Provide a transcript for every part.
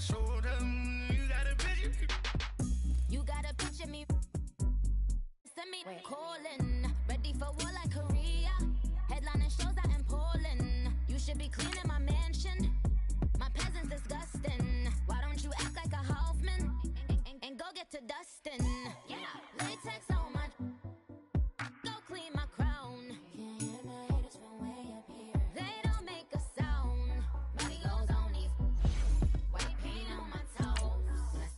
shoulder. You gotta picture me. Send me calling. Ready for war like Korea. Headlining shows out in Poland. You should be cleaning my mansion. My peasants disgusting. Why don't you act like a Hoffman and go get to dustin'? Yeah, latex on my. Go clean my crown. Can't hear my haters from way up here. They don't make a sound. Body goes on these. White paint on my toes.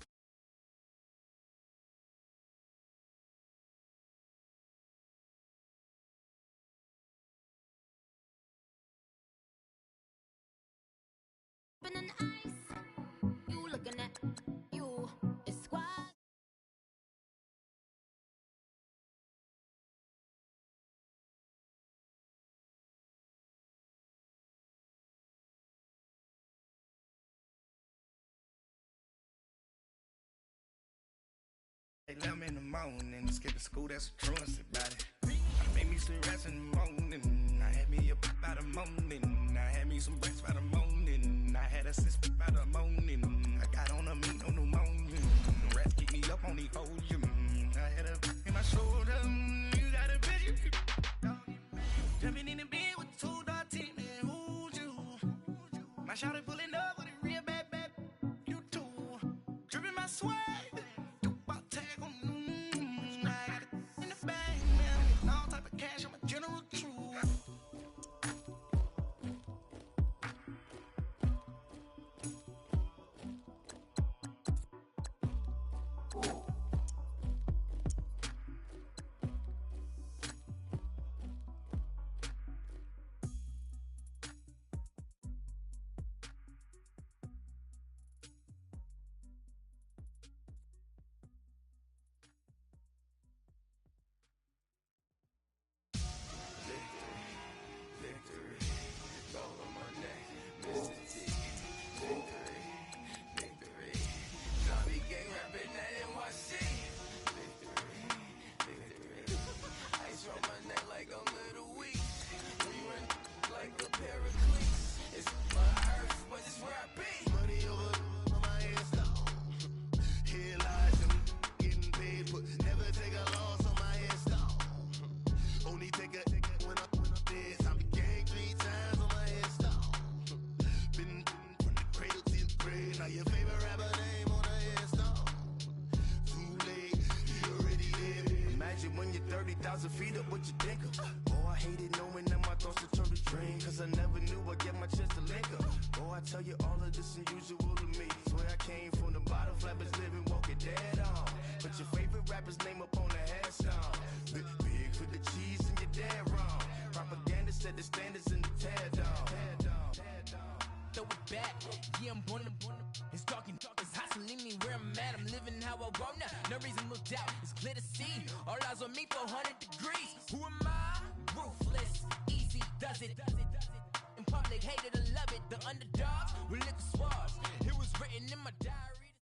An ice. You looking at you. It's squad. They left me in the morning, skipping school, that's a truancy about it. I made me some rest in the morning, I had me up by the morning. I had me some breakfast by the morning, I had a six by the morning. I got on a meat on the morning, the rats keep me up on the podium. I had a in my shoulder, you got a bitch. Jumping in the bed with two dark teeth, man, who's you? My shawty pulling up with a real bad, you too. Dripping my swag. Feet up, what you think of? Oh, I hated knowing that my thoughts would turn to dream. Cause I never knew I'd get my chance to link up. Oh, I tell you all of this unusual to me. Swear I came from the bottom, flappers living, walking dead on. Put your favorite rapper's name up on the headstone. Big for the cheese and you're dead wrong. Propaganda set the standards in the tear down. Throw it back, yeah, I'm born to. It's talking, it's hot, so leave me where I'm at. I'm living how I want now. No reason to look doubt, it's clear to see. All eyes on me, 400 degrees. Who am I? Ruthless, easy, does it. In public, hated and love it. The underdogs with liquor swabs. It was written in my diary.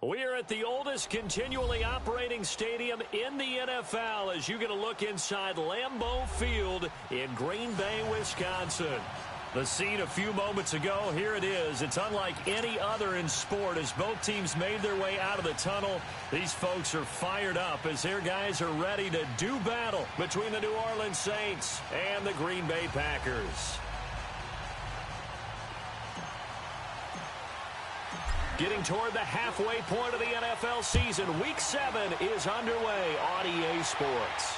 We are at the oldest continually operating stadium in the NFL as you get a look inside Lambeau Field in Green Bay, Wisconsin. The scene a few moments ago, here it is. It's unlike any other in sport as both teams made their way out of the tunnel. These folks are fired up as their guys are ready to do battle between the New Orleans Saints and the Green Bay Packers. Getting toward the halfway point of the NFL season, Week 7 is underway on EA Sports.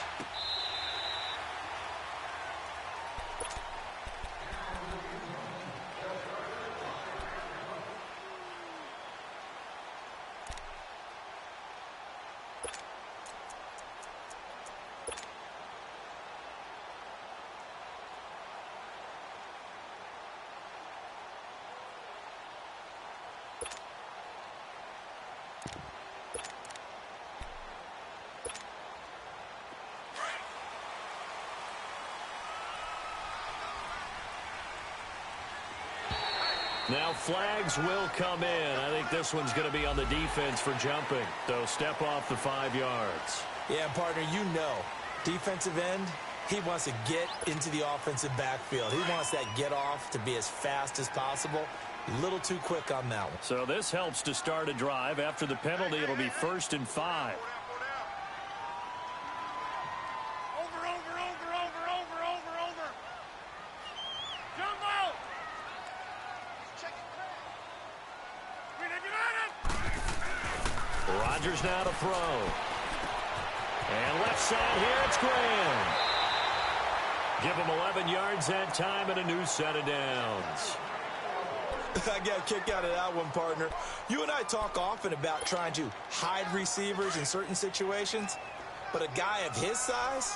Now flags will come in. I think this one's going to be on the defense for jumping. So step off the 5 yards. Yeah, partner, you know, defensive end, he wants to get into the offensive backfield. He wants that get off to be as fast as possible. A little too quick on that one. So this helps to start a drive. After the penalty, it'll be 1st and 5. Rodgers now to throw. And left side here, it's Graham. Give him 11 yards that time and a new set of downs. I got a kick out of that one, partner. You and I talk often about trying to hide receivers in certain situations, but a guy of his size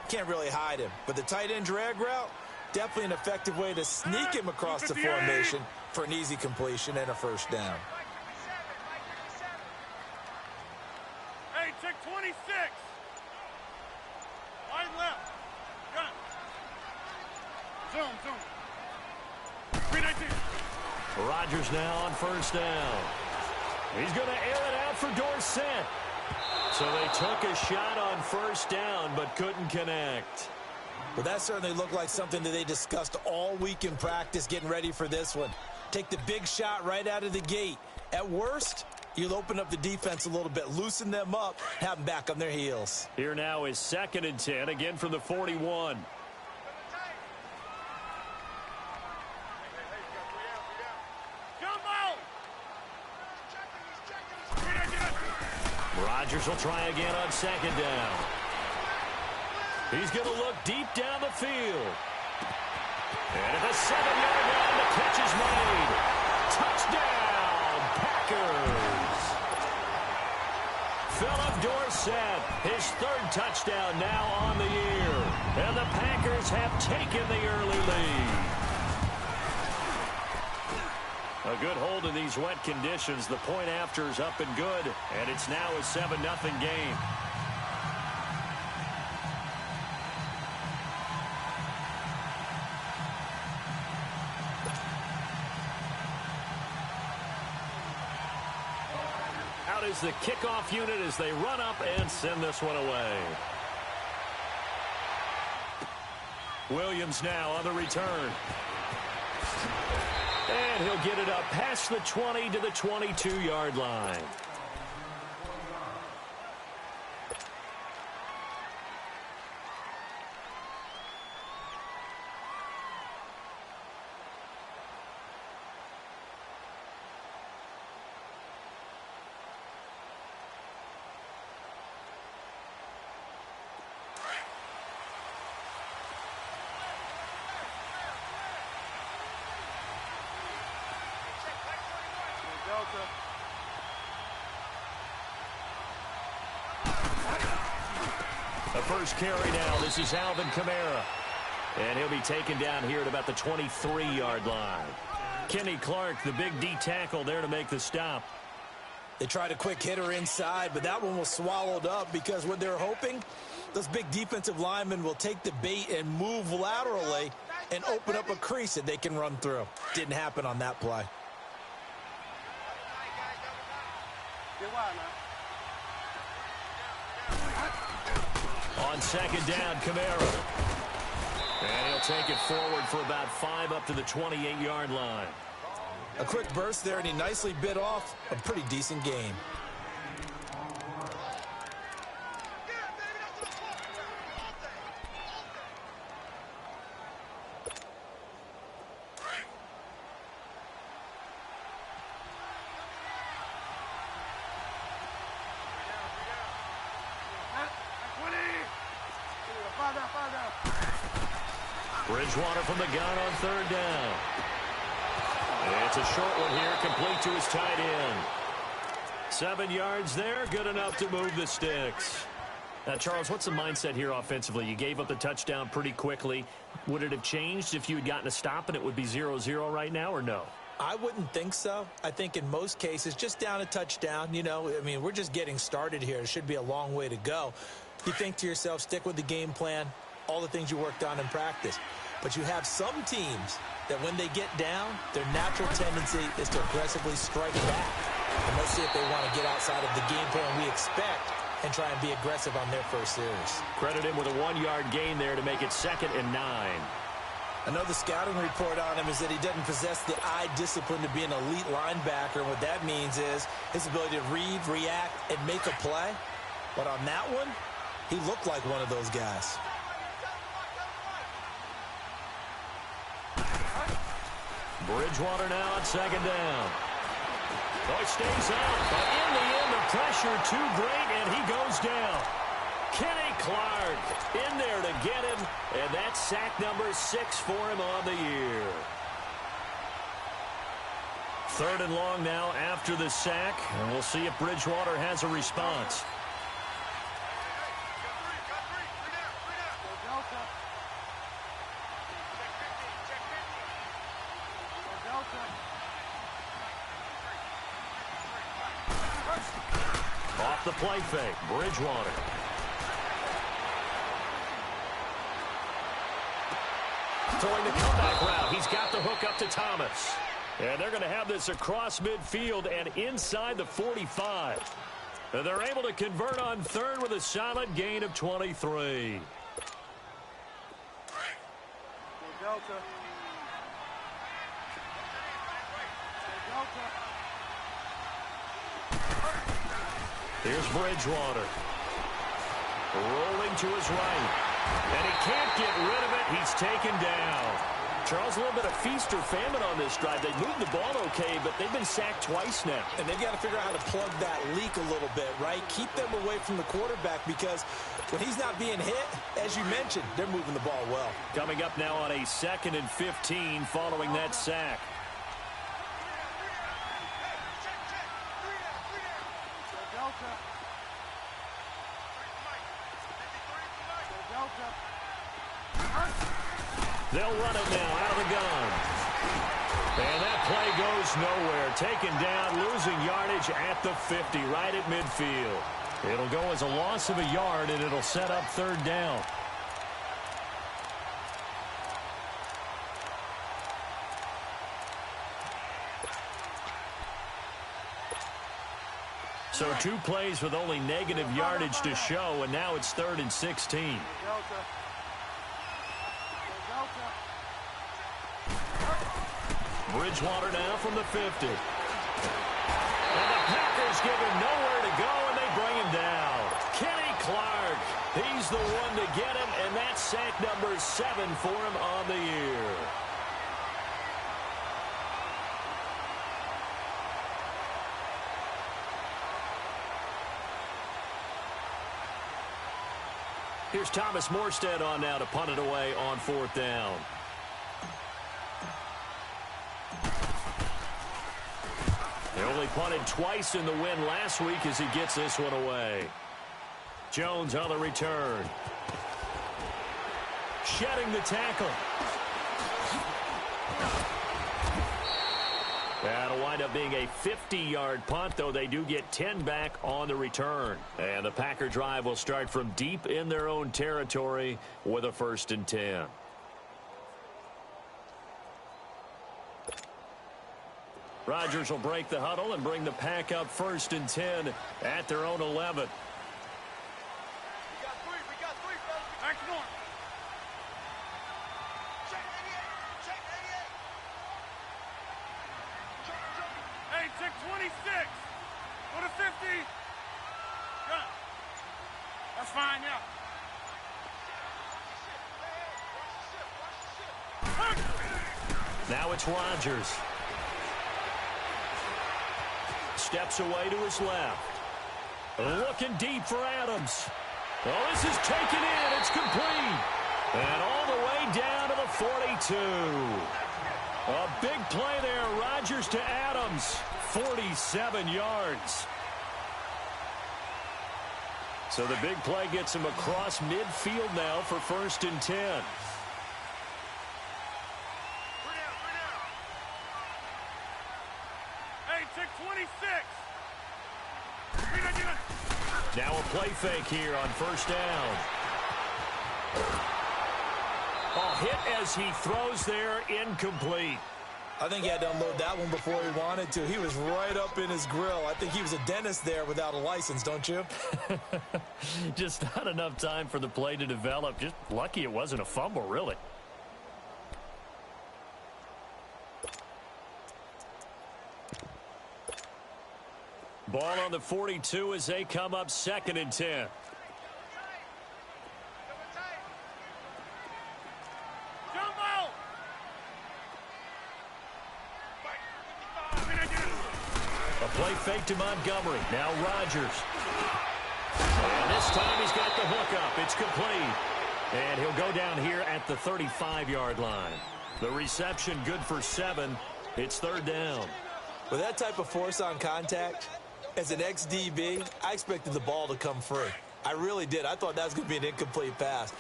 can't really hide him. But the tight end drag route, definitely an effective way to sneak him across the formation for an easy completion and a first down. Hey, check 26. Wide left. Got it. Zoom. 319. Rodgers now on first down. He's going to air it out for Dorsett. So they took a shot on first down but couldn't connect. Well, that certainly looked like something that they discussed all week in practice getting ready for this one. Take the big shot right out of the gate. At worst, you'll open up the defense a little bit, loosen them up, have them back on their heels. Here now is 2nd and 10, again from the 41. Rodgers will try again on 2nd down. He's going to look deep down the field. And at the 7-yard line, the catch is made. Touchdown, Packers. Philip Dorsett, his 3rd touchdown now on the year. And the Packers have taken the early lead. A good hold in these wet conditions. The point after is up and good, and it's now a 7-0 game. Out is the kickoff unit as they run up and send this one away. Williams now on the return. And he'll get it up past the 20 to the 22-yard line. The first carry now. This is Alvin Kamara. And he'll be taken down here at about the 23-yard line. Kenny Clark, the big D tackle there to make the stop. They tried a quick hitter inside, but that one was swallowed up because what they're hoping, those big defensive linemen will take the bait and move laterally and open up a crease that they can run through. Didn't happen on that play. On 2nd down, Kamara. And he'll take it forward for about 5 up to the 28-yard line. A quick burst there, and he nicely bit off a pretty decent game. Bridgewater from the gun on 3rd down. It's a short one here, complete to his tight end. 7 yards there, good enough to move the sticks. Now, Charles, what's the mindset here offensively? You gave up the touchdown pretty quickly. Would it have changed if you had gotten a stop and it would be 0-0 right now, or no? I wouldn't think so. I think in most cases, just down a touchdown, you know, I mean, we're just getting started here. It should be a long way to go. You think to yourself, stick with the game plan, all the things you worked on in practice. But you have some teams that when they get down, their natural tendency is to aggressively strike back. And let's see if they want to get outside of the game plan we expect and try and be aggressive on their first series. Credit him with a 1-yard gain there to make it 2nd and 9. I know the scouting report on him is that he doesn't possess the eye discipline to be an elite linebacker. And what that means is his ability to read, react, and make a play. But on that one, he looked like one of those guys. Bridgewater now on second down. Oh, he stays up, but in the end, the pressure too great, and he goes down. Kenny Clark in there to get him, and that's sack number 6 for him on the year. 3rd and long now after the sack, and we'll see if Bridgewater has a response. Off the play fake, Bridgewater. Throwing the comeback route. He's got the hook up to Thomas. And they're going to have this across midfield and inside the 45. And they're able to convert on 3rd with a solid gain of 23. Delta. Here's Bridgewater. Rolling to his right. And he can't get rid of it. He's taken down. Charles, a little bit of feast or famine on this drive. They moved the ball okay, but they've been sacked twice now. And they've got to figure out how to plug that leak a little bit, right? Keep them away from the quarterback because when he's not being hit, as you mentioned, they're moving the ball well. Coming up now on a 2nd and 15 following that sack. They'll run it now out of the gun. And that play goes nowhere. Taken down, losing yardage at the 50, right at midfield. It'll go as a loss of a yard, and it'll set up 3rd down. So 2 plays with only negative yardage to show, and now it's 3rd and 16. Bridgewater now from the 50. And the Packers give him nowhere to go, and they bring him down. Kenny Clark, he's the one to get him, and that's sack number 7 for him on the year. Here's Thomas Morstead on now to punt it away on 4th down. They only punted twice in the win last week as he gets this one away. Jones on the return. Shedding the tackle. That'll wind up being a 50-yard punt, though they do get 10 back on the return. And the Packer drive will start from deep in their own territory with a 1st and 10. Rodgers will break the huddle and bring the Pack up 1st and 10 at their own 11. Hey, check 26. Go to 50. Gun. That's fine, yeah. Now it's Rodgers. Steps away to his left. Looking deep for Adams. Oh, this is taken in. It's complete. And all the way down to the 42. A big play there. Rodgers to Adams. 47 yards. So the big play gets him across midfield now for 1st and 10. Now a play fake here on 1st down. Oh, hit as he throws there, incomplete. I think he had to unload that one before he wanted to. He was right up in his grill. I think he was a dentist there without a license, don't you? Just not enough time for the play to develop. Just lucky it wasn't a fumble, really. Ball on the 42 as they come up 2nd and 10. A play fake to Montgomery. Now Rodgers. And this time he's got the hook up. It's complete. And he'll go down here at the 35-yard line. The reception good for 7. It's 3rd down. With that type of force on contact, as an ex-DB, I expected the ball to come free. I really did. I thought that was going to be an incomplete pass.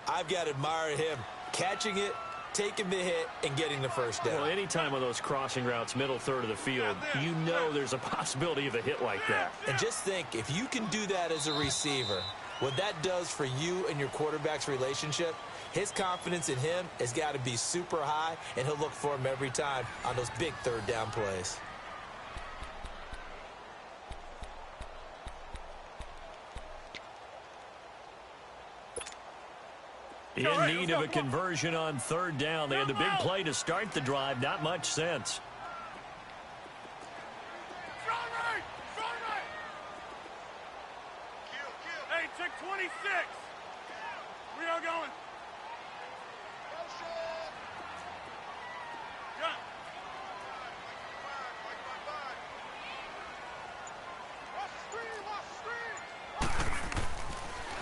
I've got to admire him catching it, taking the hit, and getting the first down. Well, anytime on those crossing routes, middle third of the field, you know there's a possibility of a hit like that. And just think, if you can do that as a receiver, what that does for you and your quarterback's relationship, his confidence in him has got to be super high, and he'll look for him every time on those big 3rd down plays. In need of a conversion on 3rd down. They had the big play to start the drive. Not much sense. Hey, check 26. We are going.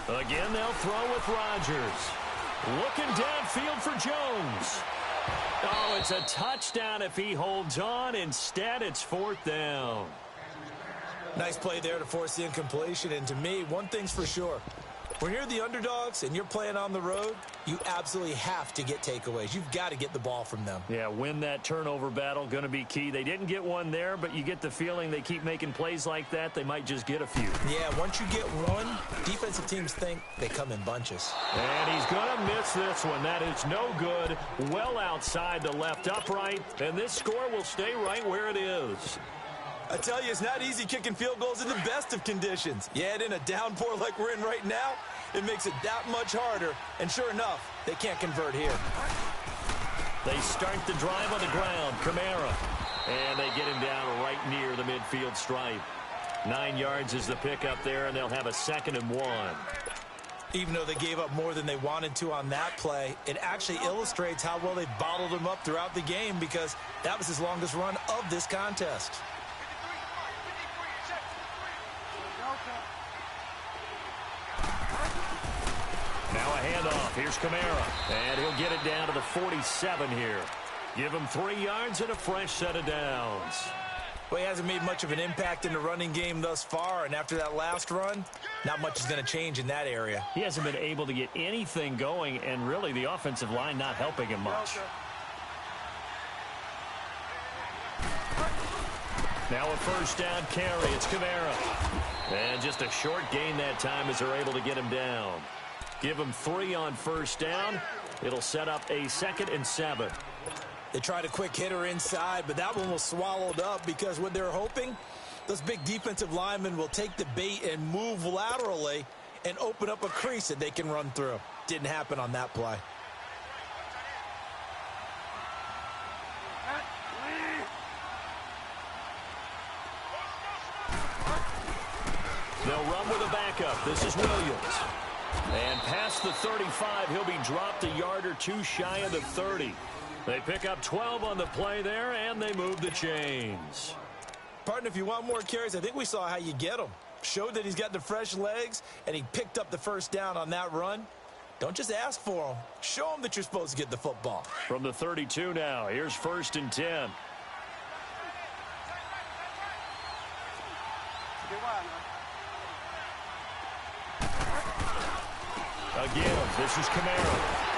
Again, they'll throw with Rodgers. Looking downfield for Jones. Oh, it's a touchdown if he holds on. Instead, it's 4th down. Nice play there to force the incompletion. And to me, one thing's for sure. When you're the underdogs and you're playing on the road, you absolutely have to get takeaways. You've got to get the ball from them. Yeah, win that turnover battle, going to be key. They didn't get one there, but you get the feeling they keep making plays like that, they might just get a few. Yeah, once you get one, defensive teams think they come in bunches. And he's going to miss this one. That is no good. Well outside the left upright, and this score will stay right where it is. I tell you, it's not easy kicking field goals in the best of conditions. Yet in a downpour like we're in right now, it makes it that much harder. And sure enough, they can't convert here. They start the drive on the ground. Kamara. And they get him down right near the midfield stripe. 9 yards is the pickup there, and they'll have a 2nd and 1. Even though they gave up more than they wanted to on that play, it actually illustrates how well they bottled him up throughout the game, because that was his longest run of this contest. Now a handoff. Here's Kamara. And he'll get it down to the 47 here. Give him 3 yards and a fresh set of downs. Well, he hasn't made much of an impact in the running game thus far, and after that last run, not much is going to change in that area. He hasn't been able to get anything going, and really the offensive line not helping him much. Now a 1st down carry. It's Kamara. And just a short gain that time as they're able to get him down. Give him 3 on 1st down. It'll set up a 2nd and 7. They tried a quick hitter inside, but that one was swallowed up because what they're hoping, those big defensive linemen will take the bait and move laterally and open up a crease that they can run through. Didn't happen on that play. They'll run with a backup. This is Williams. And past the 35, he'll be dropped a yard or 2 shy of the 30. They pick up 12 on the play there, and they move the chains. Partner, if you want more carries, I think we saw how you get them. Showed that he's got the fresh legs, and he picked up the 1st down on that run. Don't just ask for him. Show him that you're supposed to get the football. From the 32 now, here's 1st and 10. Again, this is Kamara.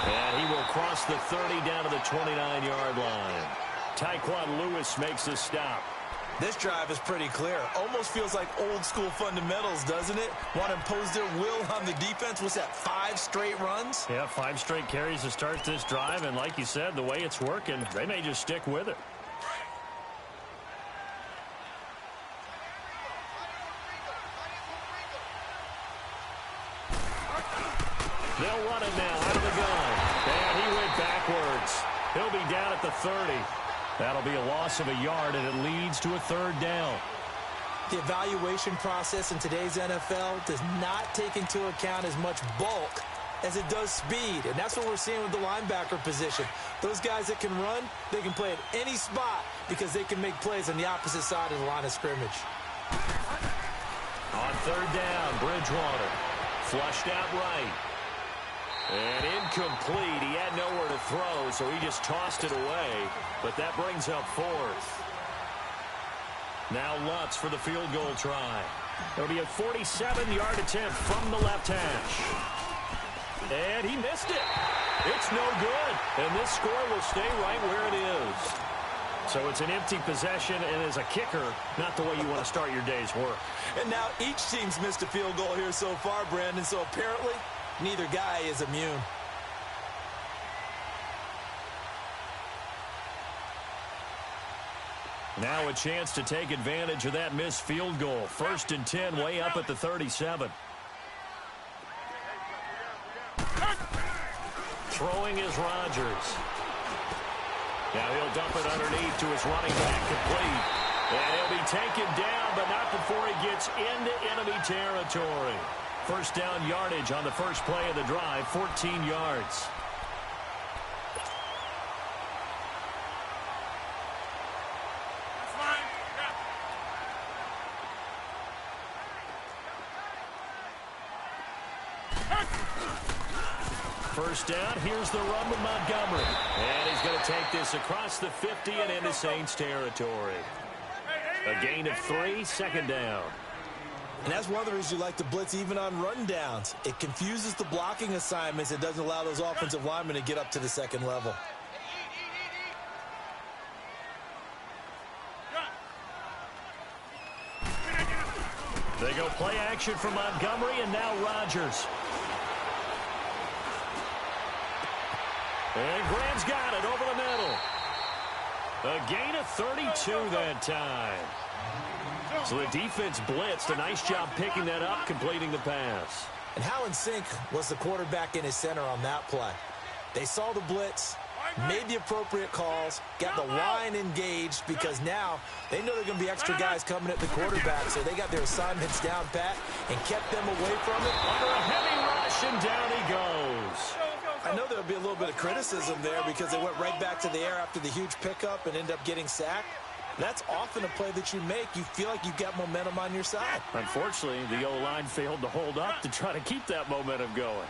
And he will cross the 30 down to the 29-yard line. Tyquan Lewis makes a stop. This drive is pretty clear. Almost feels like old school fundamentals, doesn't it? Want to impose their will on the defense. What's that, 5 straight runs? Yeah, 5 straight carries to start this drive. And like you said, the way it's working, they may just stick with it. They'll run it now out of the gun. And he went backwards. He'll be down at the 30. That'll be a loss of a yard, and it leads to a 3rd down. The evaluation process in today's NFL does not take into account as much bulk as it does speed, and that's what we're seeing with the linebacker position. Those guys that can run, they can play at any spot because they can make plays on the opposite side of the line of scrimmage. On third down, Bridgewater flushed out right. And incomplete. He had nowhere to throw, so he just tossed it away. But that brings up fourth. Now Lutz for the field goal try. It'll be a 47-yard attempt from the left hash. And he missed it. It's no good. And this score will stay right where it is. So it's an empty possession, and as a kicker, not the way you want to start your day's work. And now each team's missed a field goal here so far, Brandon, so apparently neither guy is immune. Now a chance to take advantage of that missed field goal. 1st and 10, way up at the 37. Throwing is Rodgers. Now he'll dump it underneath to his running back, complete. And he'll be taken down, but not before he gets into enemy territory. First down yardage on the first play of the drive, 14 yards. First down, here's the run with Montgomery. And he's going to take this across the 50 and into Saints territory. A gain of 3, second down. And that's one of the reasons you like to blitz even on run downs. It confuses the blocking assignments. It doesn't allow those offensive linemen to get up to the second level. They go play action for Montgomery, and now Rodgers. And Graham's got it over the middle. A gain of 32 that time. So the defense blitzed. A nice job picking that up, completing the pass. And how in sync was the quarterback in his center on that play? They saw the blitz, made the appropriate calls, got the line engaged because now they know there are going to be extra guys coming at the quarterback, so they got their assignments down pat and kept them away from it. Under a heavy rush, and down he goes. I know there'll be a little bit of criticism there because they went right back to the air after the huge pickup and ended up getting sacked. That's often a play that you make. You feel like you've got momentum on your side. Unfortunately, the O-line failed to hold up to try to keep that momentum going.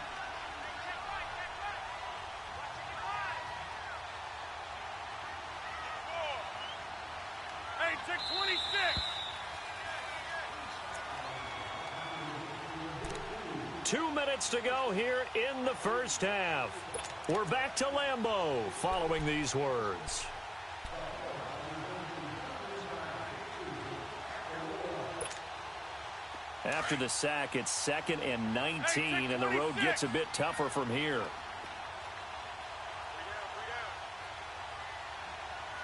Hey, check 26. 2 minutes to go here in the first half. We're back to Lambeau following these words. After the sack, it's 2nd and 19, and the road gets a bit tougher from here.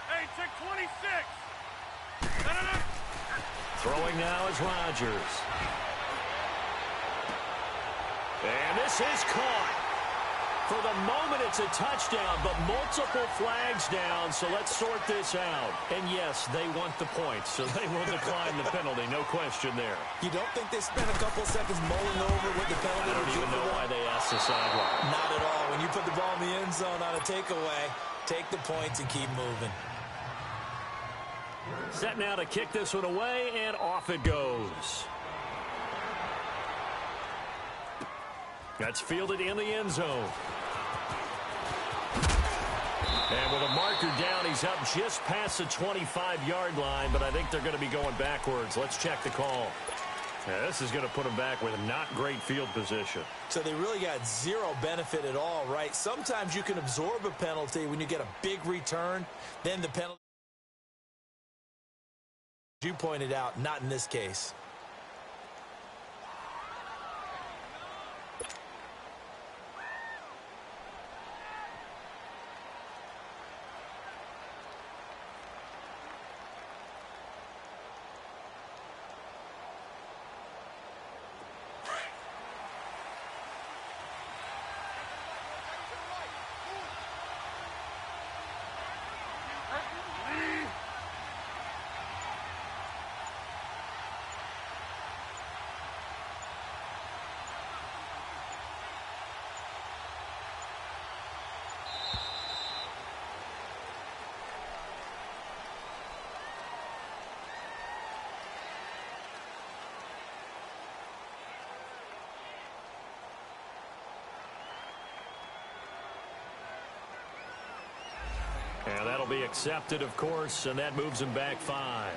Hey, check 26. Throwing now is Rodgers. And this is caught. For the moment, it's a touchdown, but multiple flags down, so let's sort this out. And yes, they want the points, so they will decline the penalty, no question there. You don't think they spent a couple seconds mulling over what the penalty I don't even know why they asked the sideline. Not at all. When you put the ball in the end zone on a takeaway, take the points and keep moving. Set now to kick this one away, and off it goes. That's fielded in the end zone. And with a marker down, he's up just past the 25-yard line, but I think they're going to be going backwards. Let's check the call. Yeah, this is going to put them back with not great field position. So they really got zero benefit at all, right? Sometimes you can absorb a penalty when you get a big return, then the penalty, you pointed out, not in this case. That'll be accepted, of course, and that moves him back 5.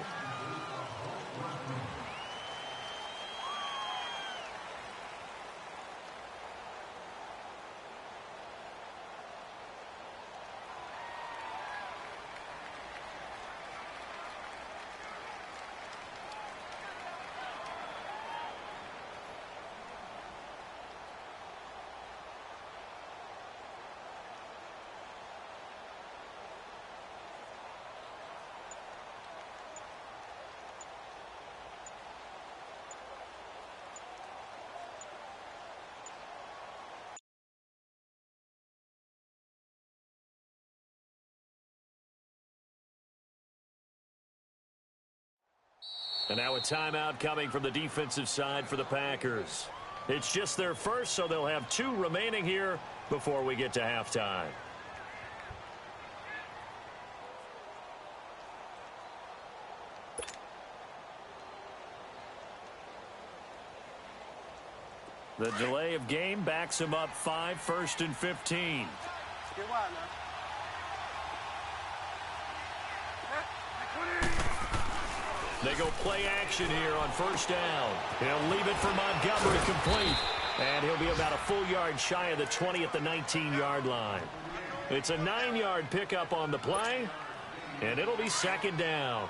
And now a timeout coming from the defensive side for the Packers. It's just their first, so they'll have 2 remaining here before we get to halftime. The delay of game backs him up 5, 1st and 15. They go play action here on 1st down. He'll leave it for Montgomery complete. And he'll be about a full yard shy of the 20 at the 19-yard line. It's a 9-yard pickup on the play, and it'll be 2nd down.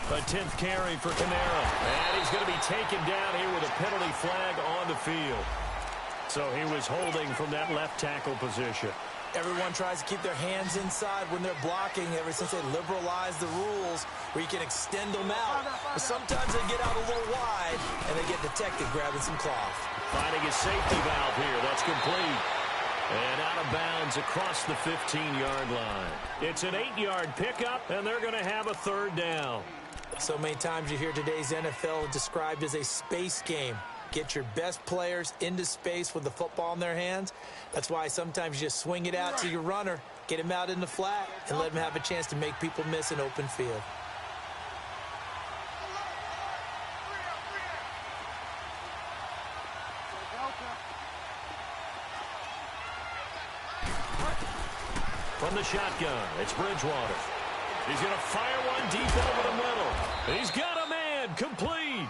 A 10th carry for Kamara. And he's going to be taken down here with a penalty flag on the field. So he was holding from that left tackle position. Everyone tries to keep their hands inside when they're blocking ever since they liberalized the rules where you can extend them out. But sometimes they get out a little wide and they get detected grabbing some cloth. Finding a safety valve here. That's complete. And out of bounds across the 15-yard line. It's an 8-yard pickup, and they're going to have a 3rd down. So many times you hear today's NFL described as a space game. Get your best players into space with the football in their hands. That's why sometimes you just swing it out to your runner, get him out in the flat, and let him have a chance to make people miss an open field. From the shotgun, it's Bridgewater. He's going to fire one deep over the middle. He's got a man, complete.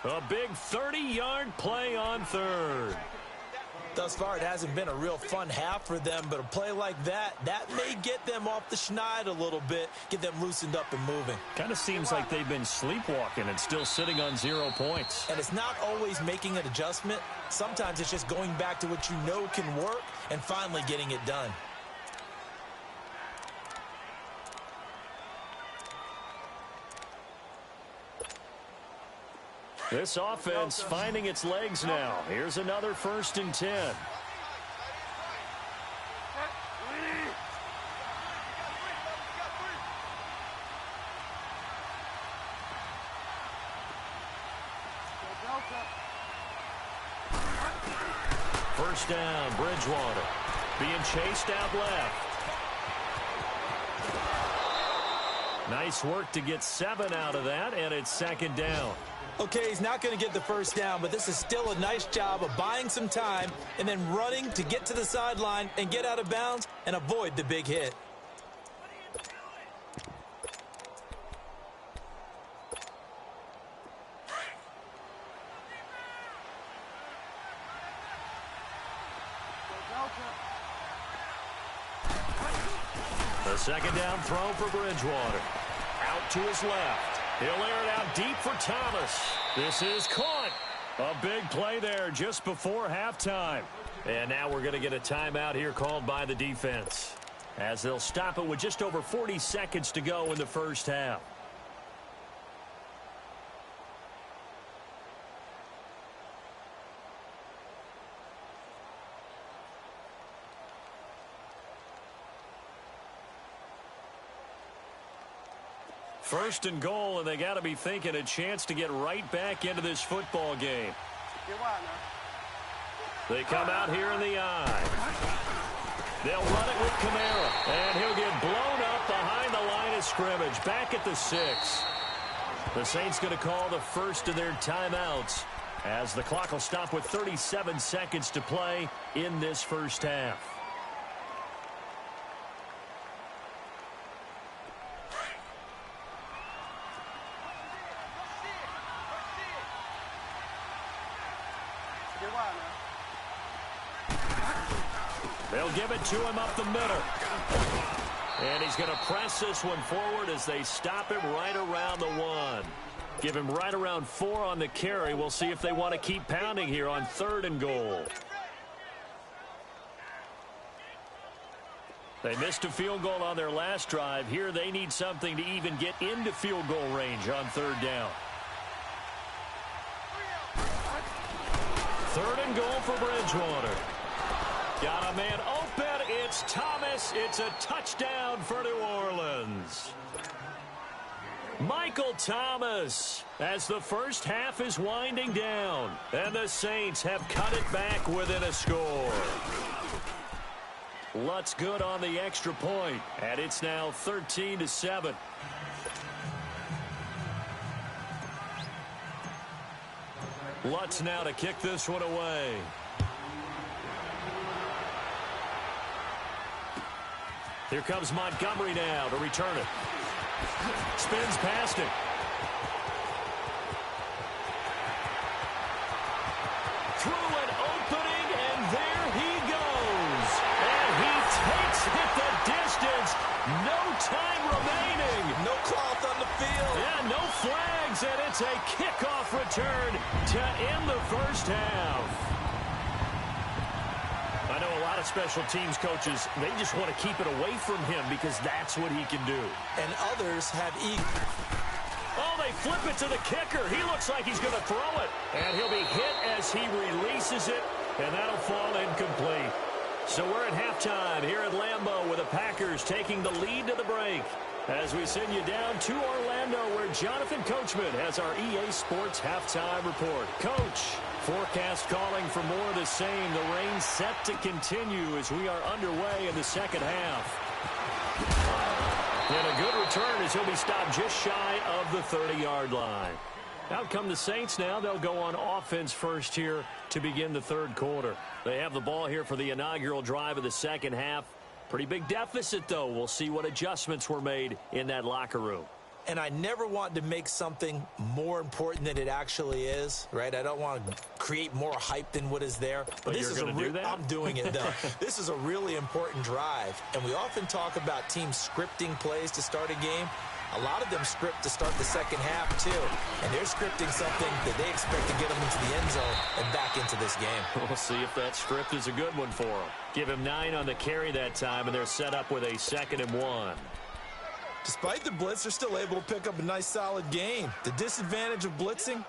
A big 30-yard play on 3rd. Thus far, it hasn't been a real fun half for them, but a play like that may get them off the schneid a little bit, get them loosened up and moving. Kind of seems like they've been sleepwalking and still sitting on 0 points. And it's not always making an adjustment. Sometimes it's just going back to what you know can work and finally getting it done. This offense finding its legs now. Here's another 1st and 10. First down, Bridgewater. Being chased out left. Nice work to get 7 out of that, and it's 2nd down. Okay, he's not going to get the 1st down, but this is still a nice job of buying some time and then running to get to the sideline and get out of bounds and avoid the big hit. The 2nd down throw for Bridgewater. Out to his left. He'll air it out deep for Thomas. This is caught. A big play there just before halftime. And now we're going to get a timeout here called by the defense, as they'll stop it with just over 40 seconds to go in the 1st half. First and goal, and they got to be thinking a chance to get right back into this football game. They come out here in the eye. They'll run it with Kamara, and he'll get blown up behind the line of of scrimmage, back at the 6. The Saints going to call the first of their timeouts as the clock will stop with 37 seconds to play in this first half. They'll give it to him up the middle. And he's going to press this one forward as they stop him right around the 1. Give him right around 4 on the carry. We'll see if they want to keep pounding here on 3rd and goal. They missed a field goal on their last drive. Here they need something to even get into field goal range on 3rd down. 3rd and goal for Bridgewater. Got a man open. It's Thomas. It's a touchdown for New Orleans. Michael Thomas as the first half is winding down. And the Saints have cut it back within a score. Lutz good on the extra point. And it's now 13-7. Lutz now to kick this one away. Here comes Montgomery now to return it. Spins past it. Through an opening, and there he goes. And he takes it the distance. No time remaining. No cloth on the field. Yeah, no flags, and it's a kickoff return to end the first half. I know a lot of special teams coaches, they just want to keep it away from him because that's what he can do. And others have Oh, they flip it to the kicker. He looks like he's going to throw it. And he'll be hit as he releases it, and that'll fall incomplete. So we're at halftime here at Lambeau with the Packers taking the lead to the break. As we send you down to Orlando where Jonathan Coachman has our EA Sports halftime report. Coach, forecast calling for more of the same. The rain set to continue as we are underway in the second half. And a good return as he'll be stopped just shy of the 30-yard line. Out come the Saints now. They'll go on offense first here to begin the 3rd quarter. They have the ball here for the inaugural drive of the second half. Pretty big deficit, though. We'll see what adjustments were made in that locker room. And I never want to make something more important than it actually is, right? I don't want to create more hype than what is there. But this is do that? I'm doing it, though. This is a really important drive. And we often talk about teams scripting plays to start a game. A lot of them script to start the second half, too. And they're scripting something that they expect to get them into the end zone and back into this game. We'll see if that script is a good one for them. Give him 9 on the carry that time, and they're set up with a 2nd and 1. Despite the blitz, they're still able to pick up a nice, solid gain. The disadvantage of blitzing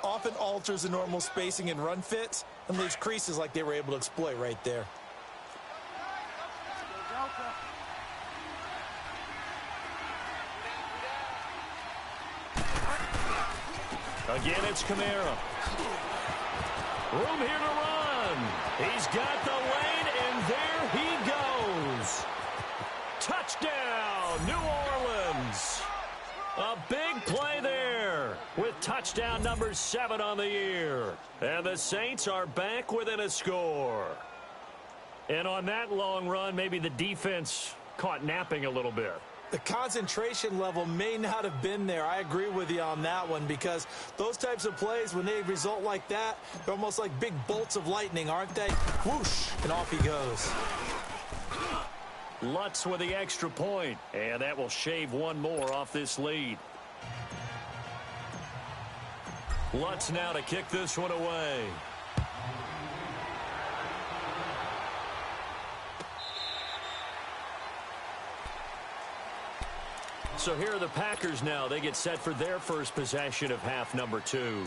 often alters the normal spacing and run fits and leaves creases like they were able to exploit right there. Again, it's Kamara. Room here to run. He's got the lane, and there he goes. Touchdown, New Orleans. A big play there with touchdown number 7 on the year. And the Saints are back within a score. And on that long run, maybe the defense caught napping a little bit. The concentration level may not have been there. I agree with you on that one because those types of plays, when they result like that, they're almost like big bolts of lightning, aren't they? Whoosh, and off he goes. Lutz with the extra point, and that will shave one more off this lead. Lutz now to kick this one away. So here are the Packers now. They get set for their first possession of half number 2.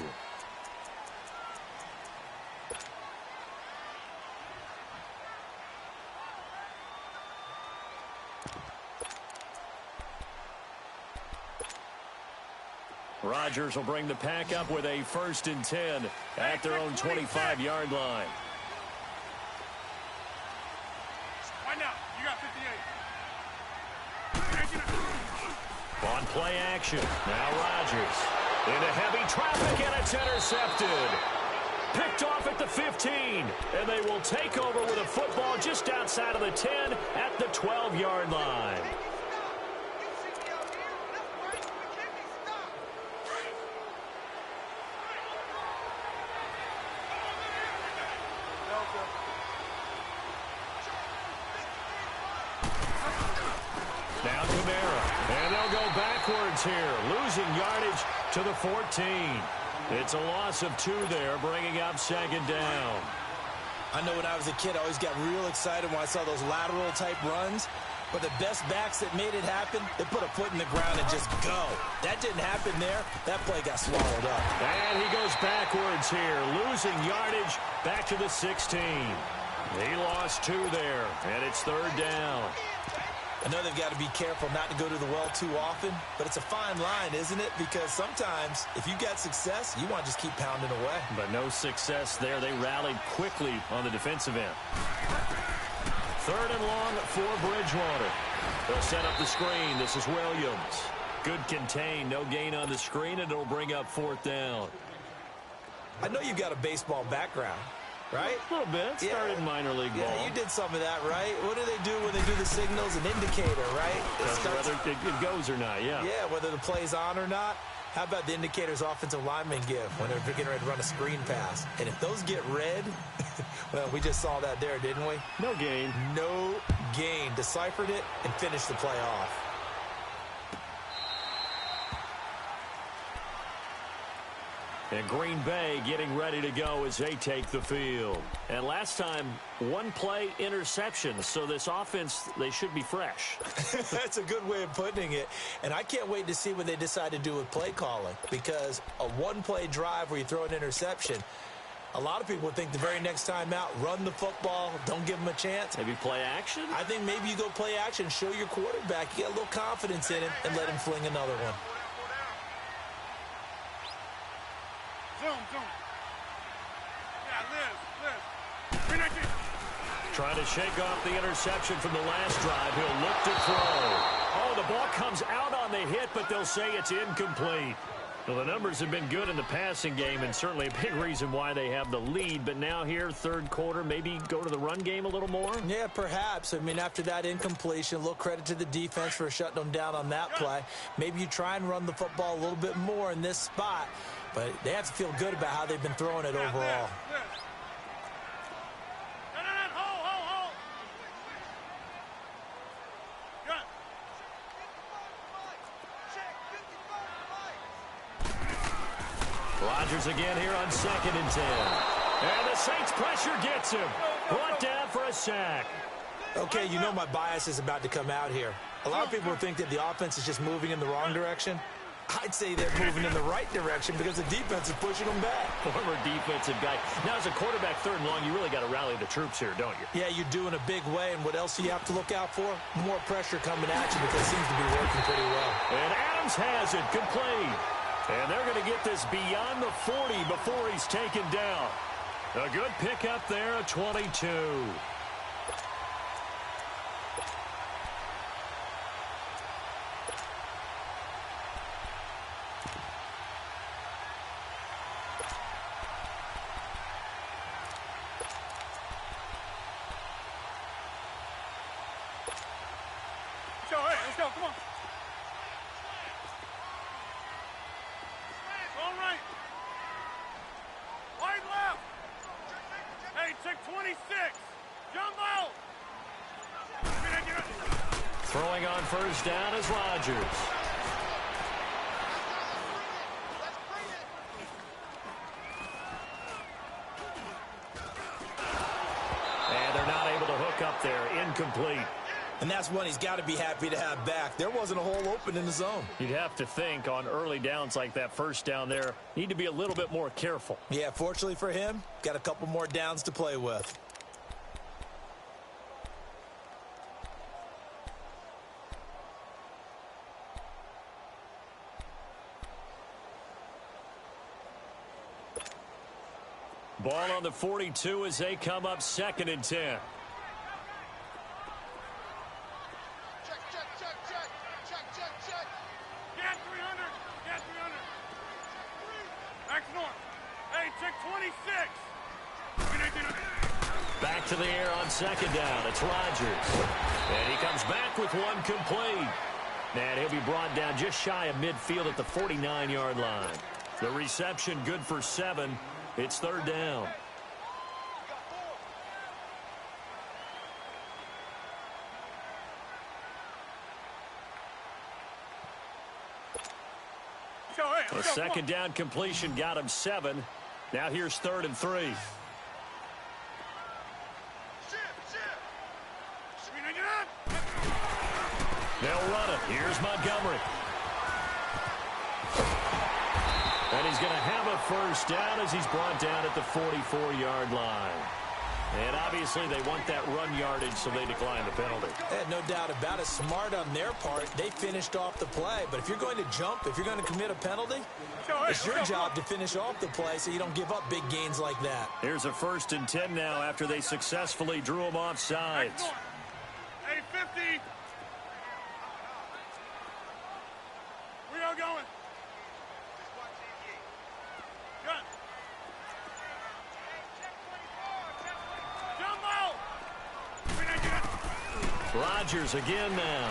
Rodgers will bring the pack up with a 1st and 10 at their own 25-yard line. Right now, you got 58. On play action. Now Rodgers. Into heavy traffic, and it's intercepted. Picked off at the 15. And they will take over with a football just outside of the 10 at the 12-yard line. Now Kamara, and they'll go backwards here, losing yardage to the 14. It's a loss of 2 there, bringing up second down. I know when I was a kid, I always got real excited when I saw those lateral-type runs. But the best backs that made it happen, they put a foot in the ground and just go. That didn't happen there. That play got swallowed up. And he goes backwards here, losing yardage back to the 16. He lost 2 there, and it's third down. I know they've got to be careful not to go to the well too often, but it's a fine line, isn't it? Because sometimes, if you got success, you want to just keep pounding away. But no success there. They rallied quickly on the defensive end. Third and long for Bridgewater. They'll set up the screen. This is Williams. Good contain. No gain on the screen, and it'll bring up fourth down. I know you've got a baseball background, right? A little bit. Started minor league ball. Yeah, you did some of that, right? What do they do when they do the signals? An indicator, right? Whether it goes or not, yeah. Yeah, whether the play's on or not. How about the indicators offensive linemen give when they're getting ready to run a screen pass? And if those get red, well, we just saw that there, didn't we? No gain. No gain. Deciphered it and finished the play off. And Green Bay getting ready to go as they take the field. And last time, 1 play interception. So this offense, they should be fresh. That's a good way of putting it. And I can't wait to see what they decide to do with play calling. Because a 1-play drive where you throw an interception, a lot of people think the very next time out, run the football, don't give them a chance. Maybe play action? I think maybe you go play action, show your quarterback, you get a little confidence in him, and let him fling another one. Zoom. Yeah, Liz. Trying to shake off the interception from the last drive. He'll look to throw. Oh, the ball comes out on the hit, but they'll say it's incomplete. Well, the numbers have been good in the passing game, and certainly a big reason why they have the lead. But now here, third quarter, maybe go to the run game a little more? Yeah, perhaps. I mean, after that incompletion, a little credit to the defense for shutting them down on that play. Maybe you try and run the football a little bit more in this spot. But they have to feel good about how they've been throwing it overall. Hold. Rodgers again here on 2nd and 10. And the Saints pressure gets him. Brought down for a sack. Okay, you know my bias is about to come out here. A lot of people think that the offense is just moving in the wrong direction. I'd say they're moving in the right direction because the defense is pushing them back. Former defensive guy. Now, as a quarterback, 3rd and long, you really got to rally the troops here, don't you? Yeah, you do in a big way. And what else do you have to look out for? More pressure coming at you because it seems to be working pretty well. And Adams has it complete. And they're going to get this beyond the 40 before he's taken down. A good pickup there, a 22. Let's go, come on. All right. Wide left. Hey, check 26. Jumbo. Throwing on first down is Rodgers. And they're not able to hook up there. Incomplete. And that's one he's got to be happy to have back. There wasn't a hole open in the zone. You'd have to think on early downs like that first down there, need to be a little bit more careful. Yeah, fortunately for him, got a couple more downs to play with. Ball on the 42 as they come up 2nd and 10. 26. Back to the air on second down. It's Rodgers. And he comes back with one complete. And he'll be brought down just shy of midfield at the 49-yard line. The reception good for 7. It's third down. A second down completion got him 7. Now here's 3rd and 3. They'll run it. Here's Montgomery. And he's going to have a first down as he's brought down at the 44-yard line. And obviously they want that run yardage, so they decline the penalty. No doubt about it. Smart on their part. They finished off the play. But if you're going to jump, if you're going to commit a penalty, it's your job to finish off the play so you don't give up big gains like that. Here's a 1st and 10 now after they successfully drew him off sides. Hey, 50. We are going. Gun. Rodgers again now.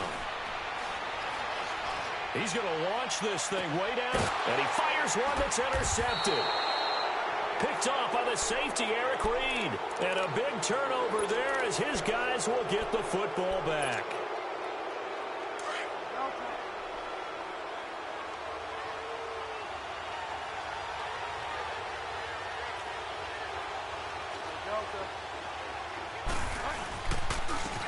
He's going to launch this thing way down, and he fires one that's intercepted. Picked off by the safety, Eric Reed. And a big turnover there as his guys will get the football back.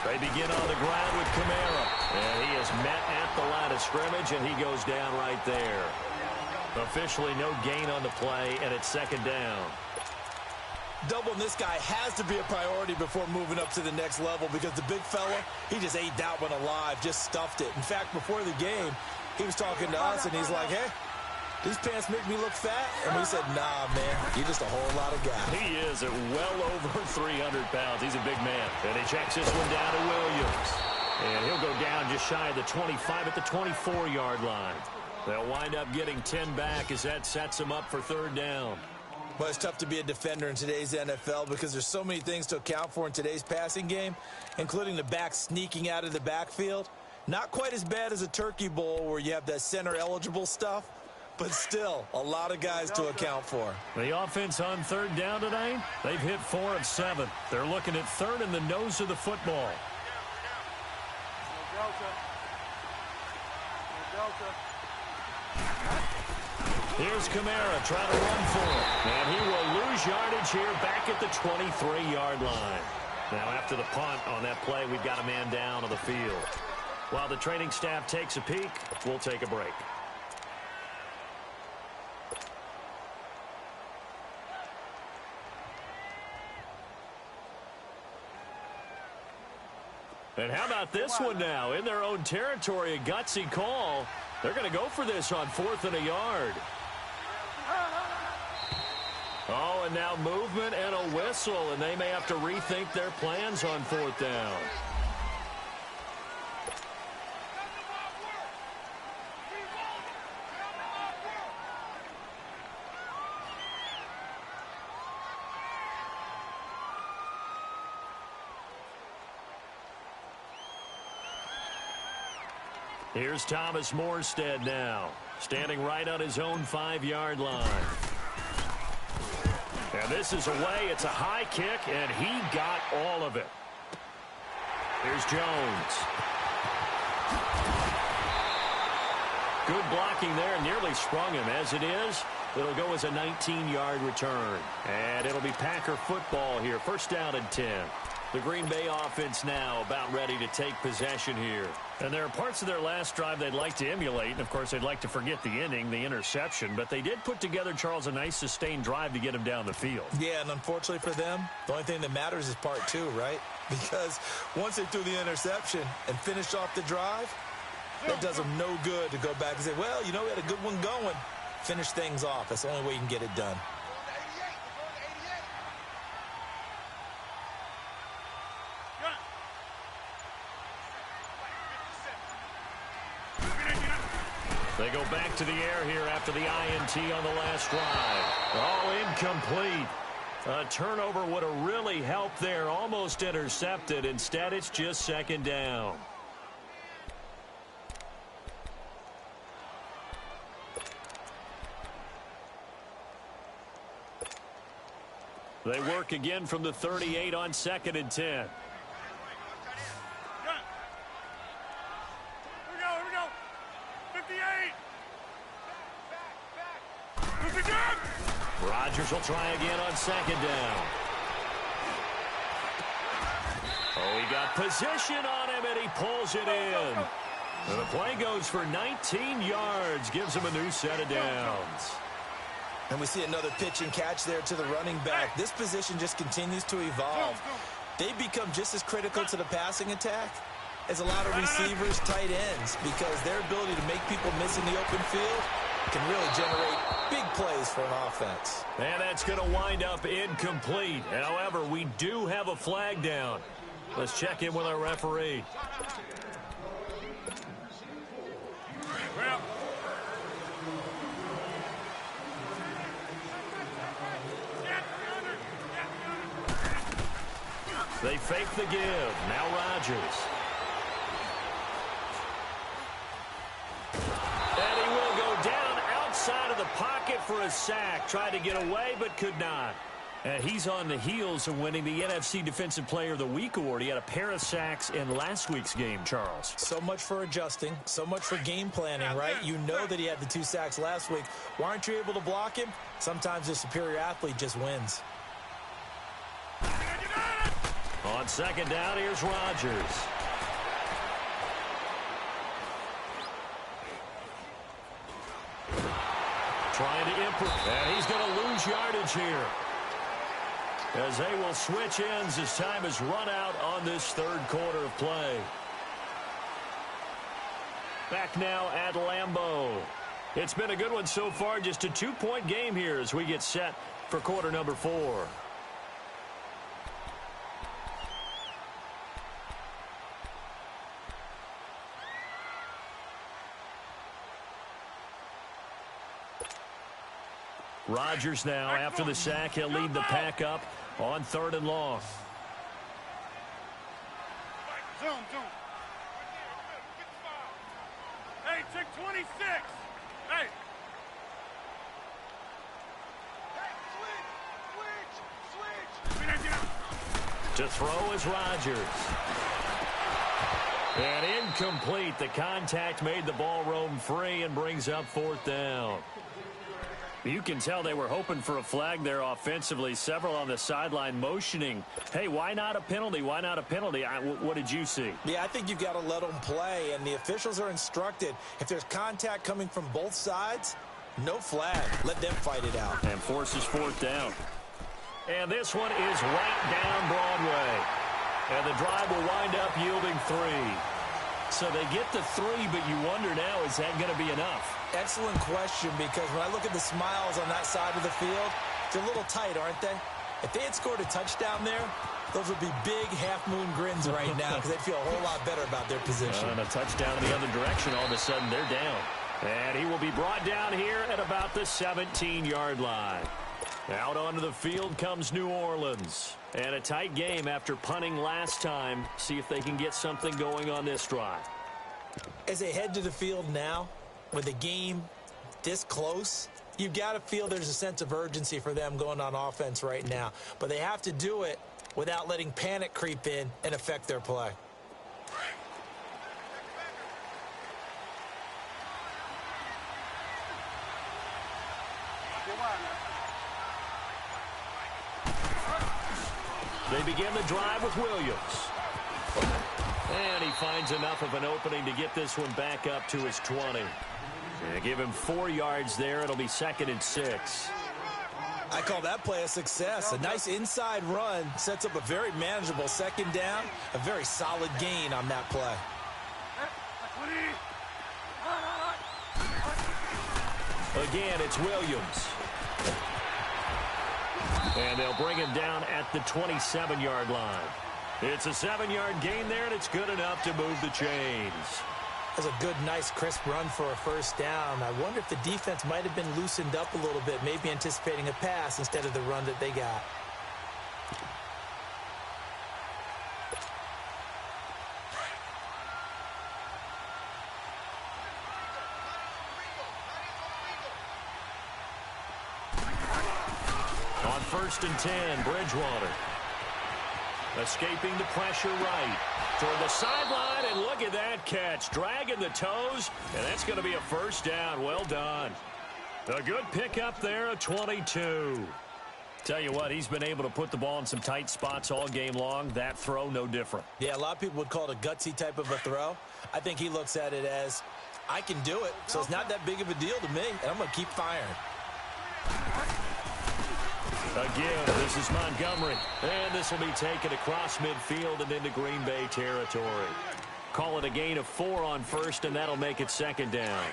They begin on the ground with Kamara. And he is met at the line of scrimmage, and he goes down right there. Officially no gain on the play, and it's 2nd down. Doubling this guy has to be a priority before moving up to the next level because the big fella, he just ate that one alive, just stuffed it. In fact, before the game, he was talking to us, and he's like, hey, these pants make me look fat? And we said, nah, man, you're just a whole lot of guy. He is at well over 300 pounds. He's a big man. And he checks this one down to Williams. And he'll go down just shy of the 25 at the 24-yard line. They'll wind up getting 10 back as that sets them up for 3rd down. Well, it's tough to be a defender in today's NFL because there's so many things to account for in today's passing game, including the back sneaking out of the backfield. Not quite as bad as a turkey bowl where you have that center-eligible stuff, but still a lot of guys to account for. The offense on 3rd down tonight, they've hit 4 of 7. They're looking at 3rd in the nose of the football. Here's Kamara trying to run for it. And he will lose yardage here back at the 23-yard line. Now after the punt on that play, we've got a man down on the field. While the training staff takes a peek, we'll take a break. And how about this one now? In their own territory, a gutsy call. They're going to go for this on 4th and a yard. Oh, and now movement and a whistle, and they may have to rethink their plans on 4th down. Here's Thomas Morstead now, standing right on his own 5-yard line. And this is away. It's a high kick, and he got all of it. Here's Jones. Good blocking there, nearly sprung him. As it is, it'll go as a 19-yard return. And it'll be Packer football here. 1st down and 10. The Green Bay offense now about ready to take possession here. And there are parts of their last drive they'd like to emulate. And, of course, they'd like to forget the inning, the interception. But they did put together, Charles, a nice sustained drive to get him down the field. Yeah, and unfortunately for them, the only thing that matters is part 2, right? Because once they threw the interception and finished off the drive, that does them no good to go back and say, well, you know, we had a good one going. Finish things off. That's the only way you can get it done. They go back to the air here after the INT on the last drive. Oh, incomplete. A turnover would have really helped there. Almost intercepted. Instead, it's just second down. They work again from the 38 on 2nd and 10. Here we go. 58. Look again. Rodgers will try again on 2nd down. Oh, he got position on him, and he pulls it in. And the play goes for 19 yards, gives him a new set of downs. And we see another pitch and catch there to the running back. This position just continues to evolve. They become just as critical to the passing attack as a lot of receivers, tight ends, because their ability to make people miss in the open field can really generate big plays for an offense. And that's going to wind up incomplete. However, we do have a flag down. Let's check in with our referee. Well. They fake the give. Now Rodgers. And he will go down outside of the pocket for a sack. Tried to get away, but could not. And he's on the heels of winning the NFC Defensive Player of the Week award. He had a pair of sacks in last week's game, Charles. So much for adjusting, so much for game planning, right? You know that he had the 2 sacks last week. Why aren't you able to block him? Sometimes the superior athlete just wins. On 2nd down, here's Rodgers. Trying to improve, and he's going to lose yardage here. As they will switch ends as time is run out on this 3rd quarter of play. Back now at Lambeau. It's been a good one so far, just a 2-point game here as we get set for quarter number 4. Rodgers now, after the sack, he'll lead the pack up on 3rd and long. Zoom. Hey, check 26. Hey. Switch. To throw is Rodgers. And incomplete. The contact made the ball roam free and brings up 4th down. You can tell they were hoping for a flag there offensively. Several on the sideline motioning. Hey, why not a penalty? Why not a penalty? What did you see? Yeah, I think you've got to let them play, and the officials are instructed. If there's contact coming from both sides, no flag. Let them fight it out. And forces 4th down. And this one is right down Broadway. And the drive will wind up yielding 3. So they get the 3, but you wonder now, is that going to be enough? Excellent question, because when I look at the smiles on that side of the field, they're a little tight, aren't they? If they had scored a touchdown there, those would be big half-moon grins right now because they'd feel a whole lot better about their position. And a touchdown in the other direction, all of a sudden they're down. And he will be brought down here at about the 17-yard line. Out onto the field comes New Orleans. And a tight game after punting last time. See if they can get something going on this drive. As they head to the field now, with the game this close, you've got to feel there's a sense of urgency for them going on offense right now. But they have to do it without letting panic creep in and affect their play. They begin the drive with Williams. And he finds enough of an opening to get this one back up to his 20. And give him 4 yards there. It'll be 2nd and 6. I call that play a success. A nice inside run sets up a very manageable 2nd down. A very solid gain on that play. Again, it's Williams. And they'll bring him down at the 27-yard line. It's a 7-yard gain there, and it's good enough to move the chains. That's a good, nice, crisp run for a first down. I wonder if the defense might have been loosened up a little bit, maybe anticipating a pass instead of the run that they got. On 1st and 10, Bridgewater. Escaping the pressure right. Toward the sideline, and look at that catch. Dragging the toes, and that's going to be a first down. Well done. A good pickup there at 22. Tell you what, he's been able to put the ball in some tight spots all game long. That throw, no different. Yeah, a lot of people would call it a gutsy type of a throw. I think he looks at it as, I can do it, so it's not that big of a deal to me, and I'm going to keep firing. Again, this is Montgomery, and this will be taken across midfield and into Green Bay territory. Call it a gain of 4 on 1st, and that'll make it 2nd down.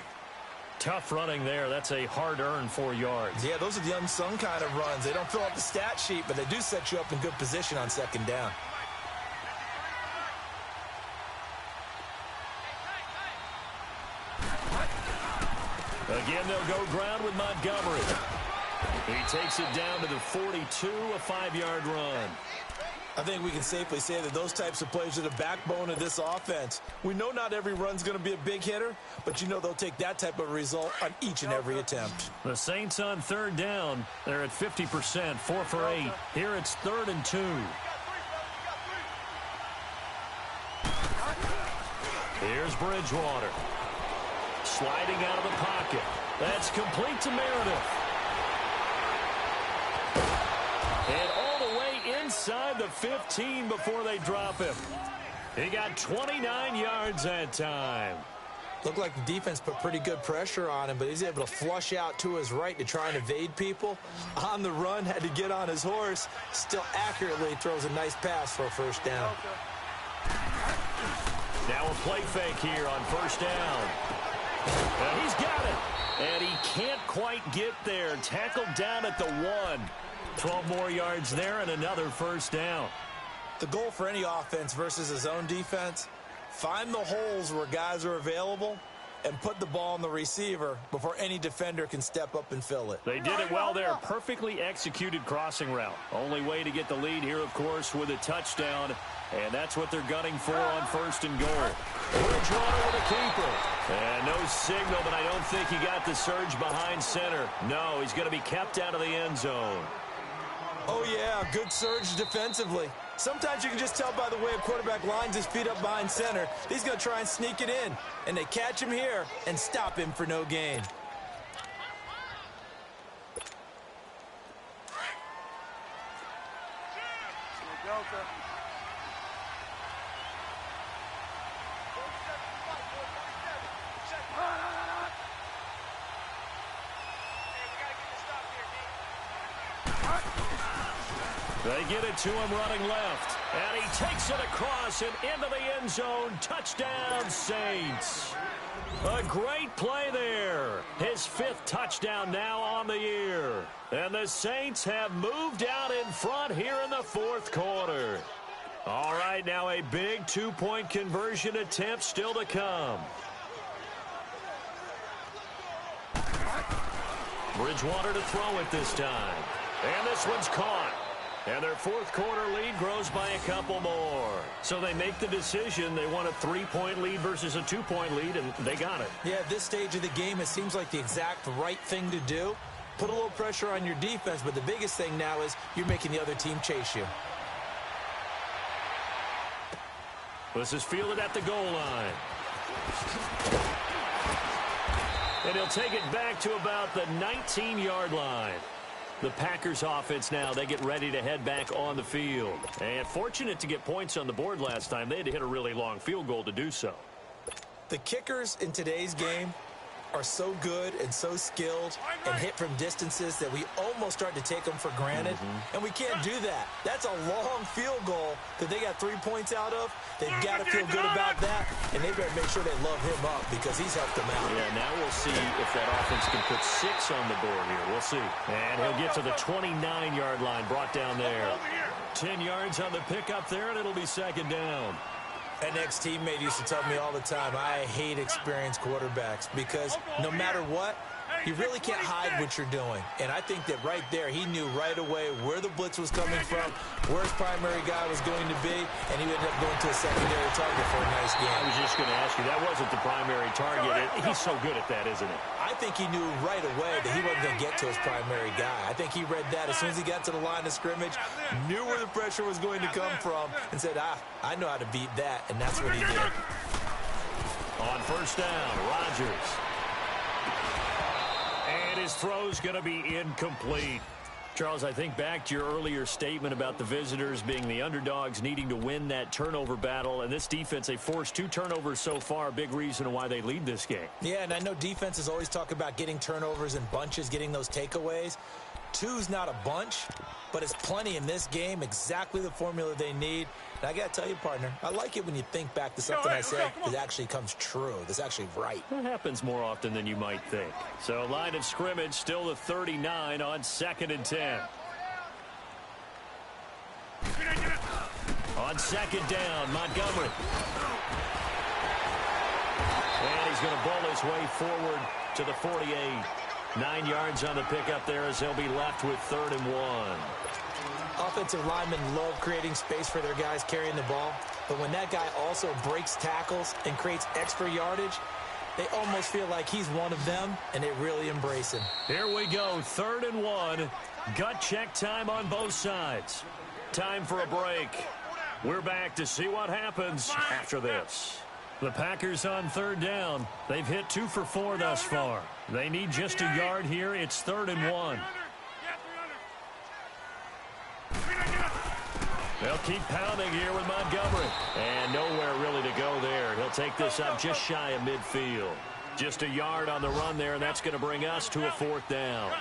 Tough running there. That's a hard-earned 4 yards. Yeah, those are the unsung kind of runs. They don't fill out the stat sheet, but they do set you up in good position on 2nd down. Again, they'll go ground with Montgomery. He takes it down to the 42, a 5-yard run. I think we can safely say that those types of plays are the backbone of this offense. We know not every run's going to be a big hitter, but you know they'll take that type of result on each and every attempt. The Saints on 3rd down. They're at 50%, 4 for 8. Here it's 3rd and 2. Here's Bridgewater. Sliding out of the pocket. That's complete to Meredith. And all the way inside the 15 before they drop him. He got 29 yards that time. Looked like the defense put pretty good pressure on him, but he's able to flush out to his right to try and evade people. On the run, had to get on his horse. Still accurately throws a nice pass for a first down. Now a play fake here on 1st down. And he's got it. And he can't quite get there. Tackled down at the 1. 12 more yards there and another first down. The goal for any offense versus his own defense, find the holes where guys are available and put the ball on the receiver before any defender can step up and fill it. They did it well there. Perfectly executed crossing route. Only way to get the lead here, of course, with a touchdown. And that's what they're gunning for on 1st and goal. Bridgewater with a keeper. And no signal, but I don't think he got the surge behind center. No, he's going to be kept out of the end zone. Oh, yeah, good surge defensively. Sometimes you can just tell by the way a quarterback lines his feet up behind center. He's going to try and sneak it in. And they catch him here and stop him for no gain. They get it to him running left. And he takes it across and into the end zone. Touchdown, Saints. A great play there. His 5th touchdown now on the year. And the Saints have moved out in front here in the 4th quarter. All right, now a big 2-point conversion attempt still to come. Bridgewater to throw it this time. And this one's caught. And their 4th quarter lead grows by a couple more. So they make the decision. They want a 3-point lead versus a 2-point lead, and they got it. Yeah, at this stage of the game, it seems like the exact right thing to do. Put a little pressure on your defense, but the biggest thing now is you're making the other team chase you. This is fielded at the goal line. And he'll take it back to about the 19-yard line. The Packers offense now, they get ready to head back on the field. And fortunate to get points on the board last time. They had to hit a really long field goal to do so. The kickers in today's game are so good and so skilled and hit from distances that we almost start to take them for granted. And we can't do that. That's a long field goal that they got 3 points out of. They've got to feel good about that, and they better make sure they love him up because he's helped them out. Yeah, now we'll see if that offense can put 6 on the board here. We'll see. And he'll get to the 29-yard line, brought down there. 10 yards on the pickup there, and it'll be 2nd down. An ex-teammate used to tell me all the time, I hate experienced quarterbacks because no matter what, you really can't hide what you're doing. And I think that right there, he knew right away where the blitz was coming from, where his primary guy was going to be, and he ended up going to a secondary target for a nice game. I was just going to ask you, that wasn't the primary target. He's so good at that, isn't he? I think he knew right away that he wasn't going to get to his primary guy. I think he read that as soon as he got to the line of scrimmage, knew where the pressure was going to come from, and said, I know how to beat that, and that's what he did. On first down, Rodgers. And his throw's going to be incomplete. Charles, I think back to your earlier statement about the visitors being the underdogs, needing to win that turnover battle. And this defense, they forced 2 turnovers so far, a big reason why they lead this game. Yeah, and I know defenses always talk about getting turnovers in bunches, getting those takeaways. 2's not a bunch, but it's plenty in this game, exactly the formula they need. And I got to tell you, partner, I like it when you think back to something I say that actually comes true, that's actually right. That happens more often than you might think. So line of scrimmage, still the 39 on 2nd and 10. On 2nd down, Montgomery. And he's going to bowl his way forward to the 48. 9 yards on the pickup there as they'll be left with 3rd and 1. Offensive linemen love creating space for their guys carrying the ball, but when that guy also breaks tackles and creates extra yardage, they almost feel like he's one of them, and they really embrace him. Here we go, 3rd and 1. Gut check time on both sides. Time for a break. We're back to see what happens after this. The Packers on 3rd down. They've hit 2 for 4 thus far. They need just a yard here. It's 3rd and 1. They'll keep pounding here with Montgomery. And nowhere really to go there. He'll take this up just shy of midfield. Just a yard on the run there, and that's going to bring us to a 4th down.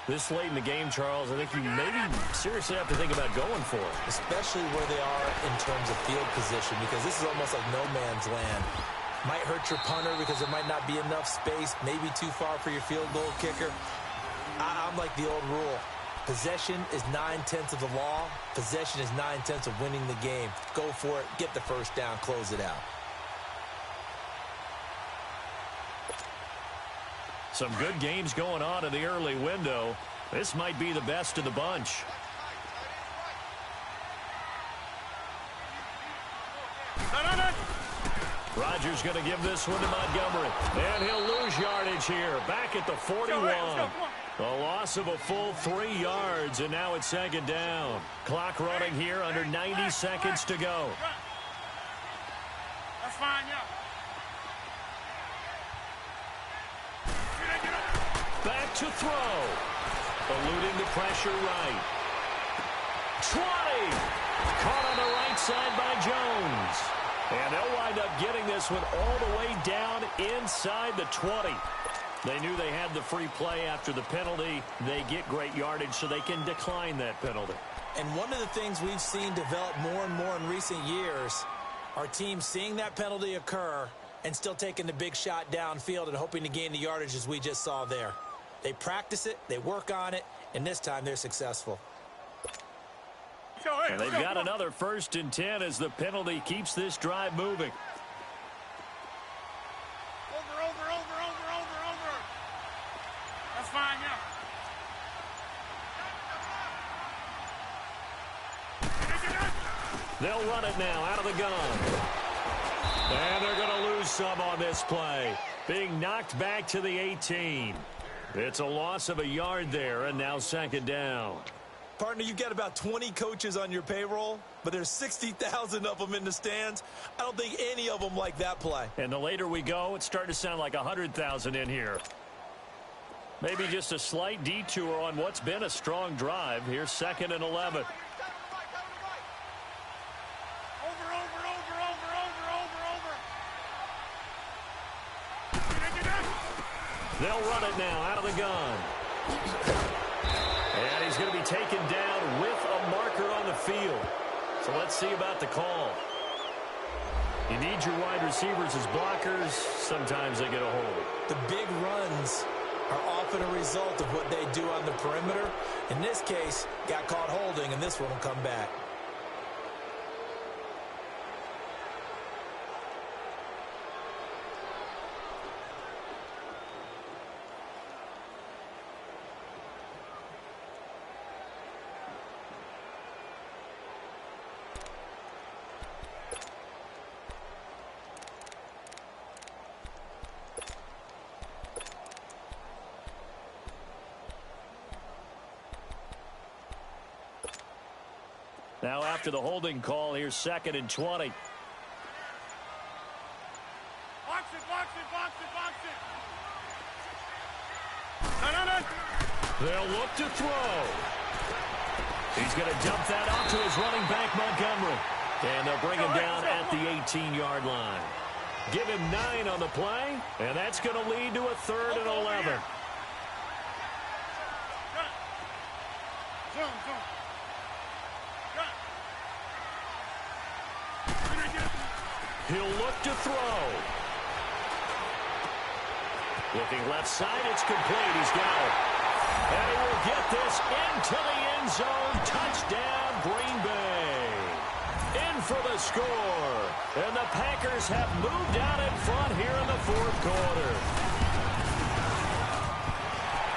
This late in the game, Charles, I think you maybe seriously have to think about going for it. Especially where they are in terms of field position, because this is almost like no man's land. Might hurt your punter because there might not be enough space, maybe too far for your field goal kicker. I'm like the old rule. Possession is 9/10 of the law. Possession is 9/10 of winning the game. Go for it, get the first down, close it out. Some good games going on in the early window. This might be the best of the bunch. Rodgers going to give this one to Montgomery. And he'll lose yardage here. Back at the 41. A loss of a full 3 yards, and now it's 2nd down. Clock running here under 90 seconds to go. That's fine, yeah. Back to throw. Eluding the pressure right. 20. Caught on the right side by Jones. And they'll wind up getting this one all the way down inside the 20. They knew they had the free play after the penalty. They get great yardage so they can decline that penalty. And one of the things we've seen develop more and more in recent years are teams seeing that penalty occur and still taking the big shot downfield and hoping to gain the yardage as we just saw there. They practice it, they work on it, and this time they're successful. And they've got another 1st and 10 as the penalty keeps this drive moving. Over. That's fine, yeah. They'll run it now out of the gun. And they're going to lose some on this play. Being knocked back to the 18. It's a loss of a yard there, and now 2nd down. Partner, you've got about 20 coaches on your payroll, but there's 60,000 of them in the stands. I don't think any of them like that play. And the later we go, it's starting to sound like 100,000 in here. Maybe just a slight detour on what's been a strong drive. Here's 2nd and 11. They'll run it now out of the gun. And he's going to be taken down with a marker on the field. So let's see about the call. You need your wide receivers as blockers. Sometimes they get a hold. The big runs are often a result of what they do on the perimeter. In this case, got caught holding, and this one will come back. Now after the holding call, here's 2nd and 20. Box it, box it, box it, box it. No. They'll look to throw. He's going to dump that off to his running back, Montgomery. And they'll bring him down at the 18-yard line. Give him 9 on the play, and that's going to lead to a 3rd and 11. He'll look to throw. Looking left side, it's complete. He's got it. And he will get this into the end zone. Touchdown, Green Bay. In for the score. And the Packers have moved out in front here in the 4th quarter.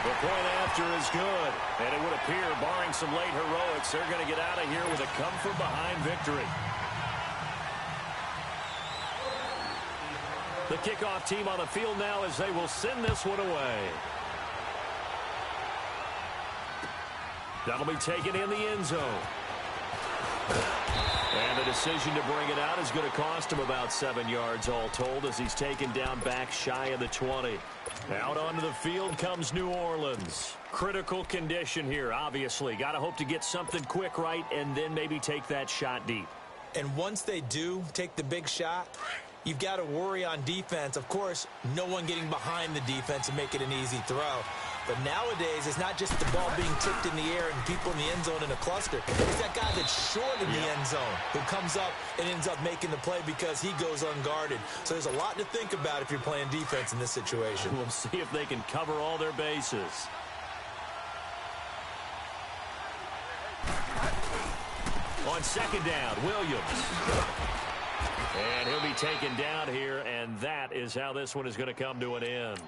The point after is good. And it would appear, barring some late heroics, they're going to get out of here with a come-from-behind victory. The kickoff team on the field now as they will send this one away. That'll be taken in the end zone. And the decision to bring it out is going to cost him about 7 yards all told as he's taken down back shy of the 20. Out onto the field comes New Orleans. Critical condition here, obviously. Got to hope to get something quick right and then maybe take that shot deep. And once they do take the big shot, you've got to worry on defense. Of course, no one getting behind the defense and make it an easy throw. But nowadays, it's not just the ball being tipped in the air and people in the end zone in a cluster. It's that guy that's short in the end zone who comes up and ends up making the play because he goes unguarded. So there's a lot to think about if you're playing defense in this situation. We'll see if they can cover all their bases. On 2nd down, Williams. And he'll be taken down here, and that is how this one is going to come to an end.